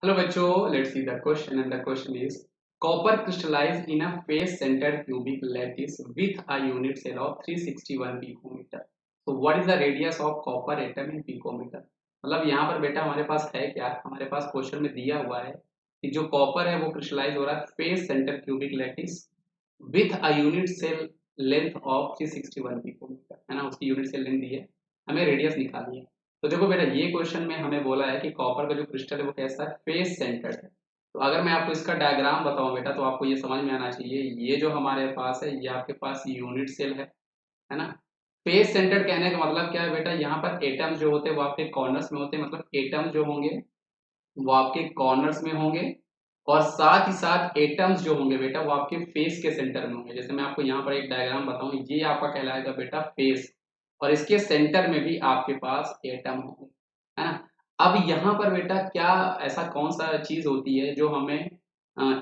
Hello बच्चों, let's see the question and the question is copper crystallized in a face-centered cubic lattice with a unit cell of 361 picometer. So what is the radius of copper atom in picometer? मतलब यहाँ पर बेटा हमारे पास है क्या, हमारे पास question में दिया हुआ है कि जो कॉपर है वो क्रिस्टलाइज हो रहा है face centre cubic lattice with a unit cell length of 361 picometre, है ना। उसकी यूनिट सेल लेंथ दी है, हमें रेडियस निकालनी है। तो देखो बेटा ये क्वेश्चन में हमें बोला है कि कॉपर का जो क्रिस्टल है वो कैसा है, फेस सेंटर्ड है। तो अगर मैं आपको इसका डायग्राम बताऊं बेटा तो आपको ये समझ में आना चाहिए, ये जो हमारे पास है ये आपके पास यूनिट सेल है ना। फेस सेंटर्ड कहने का मतलब क्या है बेटा, यहाँ पर एटम्स जो होते हैं वो आपके कॉर्नर्स में होते हैं, मतलब एटम्स जो होंगे वो आपके कॉर्नर्स में होंगे और साथ ही साथ एटम्स जो होंगे बेटा वो आपके फेस के सेंटर में होंगे। जैसे मैं आपको यहाँ पर एक डायग्राम बताऊं, ये आपका कहलाएगा बेटा फेस और इसके सेंटर में भी आपके पास एटम होंगे, है ना। अब यहाँ पर बेटा क्या ऐसा कौन सा चीज होती है जो हमें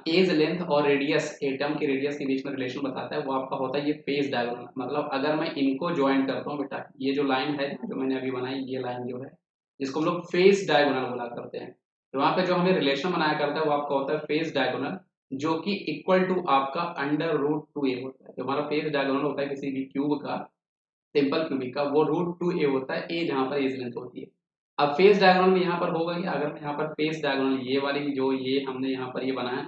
एज लेंथ और रेडियस, एटम के रेडियस के बीच में रिलेशन बताता है, वो आपका होता है ये फेस डायगोनल। मतलब अगर मैं इनको ज्वाइन करता हूँ बेटा, ये जो लाइन है जो मैंने अभी बनाई, ये लाइन जो है जिसको हम लोग फेस डायगोनल बोला करते हैं, तो वहाँ पे जो हमें रिलेशन बनाया करता है वो आपका होता है फेस डायगोनल, जो कि इक्वल टू आपका अंडर रूट टू ए होता है। जो हमारा फेस डायगोनल होता है किसी भी क्यूब का, सिंपल क्यूबिक का, वो रूट टू ए होता है, ए जहाँ पर एज लेंथ होती है। अब फेस डायगोनल में यहाँ पर होगा कि अगर मैं यहाँ पर फेस डायगोनल ये वाली जो ये हमने यहाँ पर ये बनाया,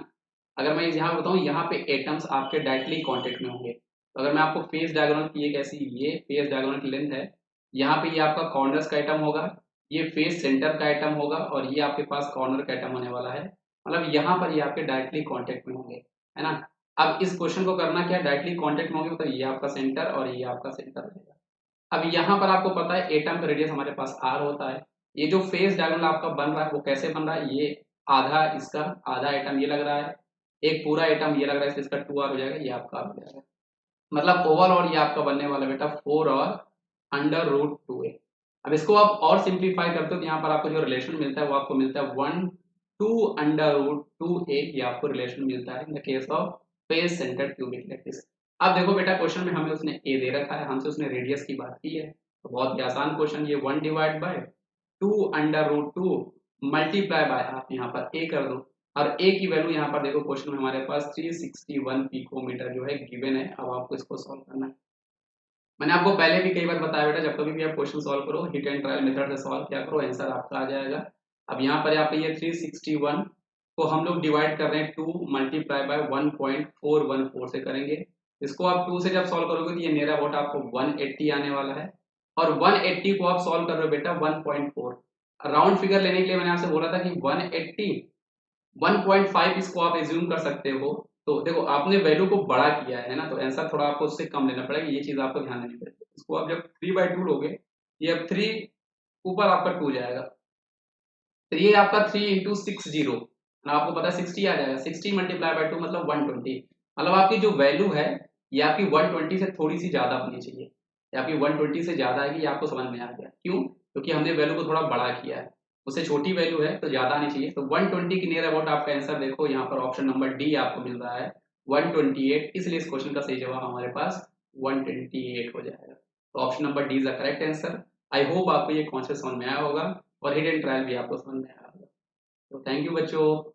अगर मैं यहाँ बताऊँ यहाँ पे एटम्स आपके डायरेक्टली कांटेक्ट में होंगे। तो अगर मैं आपको फेस डायगोनल की एक ऐसी, ये फेस डायगोनल की लेंथ है, यहाँ पे ये आपका कॉर्नर्स का एटम होगा, ये फेस सेंटर का एटम होगा और ये आपके पास कॉर्नर का एटम होने वाला है। मतलब यहाँ पर ये आपके डायरेक्टली कांटेक्ट में होंगे, है ना। अब इस क्वेश्चन को करना क्या, डायरेक्टली कांटेक्ट में होंगे, मतलब ये आपका सेंटर और ये आपका सेंटर रहेगा। अब यहाँ पर आपको पता है एटम का रेडियस हमारे पास आर होता है। ये जो फेस डायगोनल आपका बन रहा है वो कैसे बन रहा है, ये आधा इसका, आधा एटम ये लग रहा है, एक पूरा एटम ये लग रहा है, इसका 2r हो जाएगा, ये आपका आ जाएगा। मतलब ओवरऑल ये आपका बनने वाला बेटा 4 और अंडर रूट 2a। अब इसको आप और सिंप्लीफाई करते हो तो यहाँ पर आपको जो रिलेशन मिलता है वो आपको मिलता है 1/2 अंडर रूट 2a, ये आपको रिलेशन मिलता है in the case of face centred cubic lattice. अब देखो बेटा क्वेश्चन में हमें उसने ए दे रखा है, हमसे उसने रेडियस की बात की है, तो बहुत ही आसान क्वेश्चन, ये 1/2 मल्टीप्लाई बाय आप यहाँ पर ए कर दो और ए की वैल्यू यहाँ पर देखो क्वेश्चन में हमारे पास 361 पिकोमीटर जो है गिवन है। अब आपको इसको सॉल्व करना है। मैंने आपको पहले भी कई बार बताया बेटा, जब कभी भी आप क्वेश्चन सॉल्व करो हिट एंड ट्रायल मेथड से सॉल्व किया करो, आंसर आपका आ जाएगा। अब यहाँ पर आप ये 361 को हम लोग डिवाइड कर रहे हैं 2 मल्टीप्लाई बाय 1.414 से करेंगे। इसको आप 2 से जब सॉल्व करोगे तो ये नियर अबाउट आपको 180 आने वाला है और 180 को आप सॉल्व कर रहे हो बेटा 1.4। राउंड फिगर लेने के लिए मैंने आपसे बोला था कि 180 1.5 इसको आप एज्यूम कर सकते हो। तो देखो आपने वैल्यू को बड़ा किया है ना, तो आंसर थोड़ा आपको उससे कम लेना पड़ेगा, ये चीज आपको ध्यान देनी पड़ेगी। इसको आप जब 3/2 लोगे, ये अब 3 ऊपर आपका 2 जाएगा, तो ये आपका 3 × 60, आपको पता है 60 आ जाएगा, 60 मल्टीप्लाई बाय 2 मतलब 120। मतलब आपकी जो वैल्यू है ये आपकी 120 से थोड़ी सी ज्यादा होनी चाहिए, ये आपकी 120 से ज्यादा है, ये आपको समझ में आ गया क्यों, क्योंकि हमने वैल्यू को थोड़ा बड़ा किया है, उससे छोटी वैल्यू है तो ज्यादा आनी चाहिए। तो 120 के नियर अबाउट आपका आंसर देखो यहाँ पर ऑप्शन नंबर डी आपको मिल रहा है 128, इसलिए इस क्वेश्चन का सही जवाब हमारे पास 128 हो जाएगा। तो option number D is the correct answer. I hope आपको ये कॉन्सेप्ट समझ में आया होगा और हिडन ट्रायल भी आपको समझ में आया होगा। तो थैंक यू बच्चों।